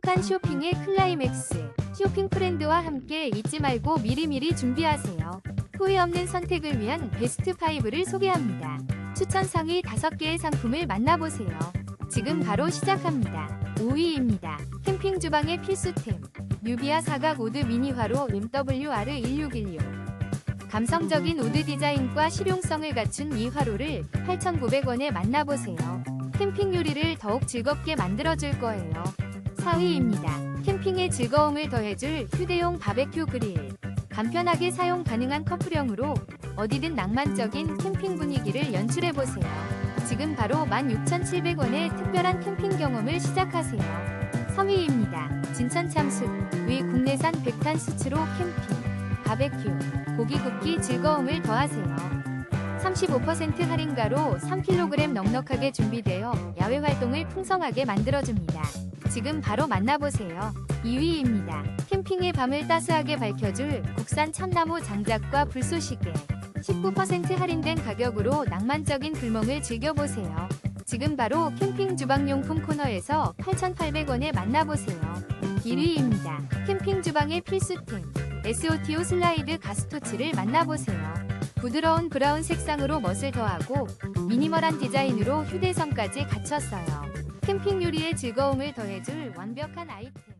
행복한 쇼핑의 클라이맥스. 쇼핑 프렌드와 함께 잊지 말고 미리미리 준비하세요. 후회 없는 선택을 위한 베스트 5를 소개합니다. 추천 상위 5개의 상품을 만나보세요. 지금 바로 시작합니다. 5위입니다. 캠핑 주방의 필수템. 누비아 사각 우드 미니 화로 MWR1616. 감성적인 우드 디자인과 실용성을 갖춘 이 화로를 8,900원에 만나보세요. 캠핑 요리를 더욱 즐겁게 만들어줄 거예요. 4위입니다. 캠핑의 즐거움을 더해줄 휴대용 바베큐 그릴. 간편하게 사용 가능한 커플형으로 어디든 낭만적인 캠핑 분위기를 연출해보세요. 지금 바로 16,700원의 특별한 캠핑 경험을 시작하세요. 3위입니다. 진천 참숯. 위 국내산 백탄 수치로 캠핑, 바베큐, 고기 굽기 즐거움을 더하세요. 35% 할인가로 3kg 넉넉하게 준비되어 야외 활동을 풍성하게 만들어줍니다. 지금 바로 만나보세요. 2위입니다. 캠핑의 밤을 따스하게 밝혀줄 국산 참나무 장작과 불쏘시개. 19% 할인된 가격으로 낭만적인 불멍을 즐겨보세요. 지금 바로 캠핑 주방용품 코너에서 8,800원에 만나보세요. 1위입니다. 캠핑 주방의 필수템. SOTO 슬라이드 가스토치를 만나보세요. 부드러운 브라운 색상으로 멋을 더하고 미니멀한 디자인으로 휴대성까지 갖췄어요. 캠핑 요리의 즐거움을 더해줄 완벽한 아이템.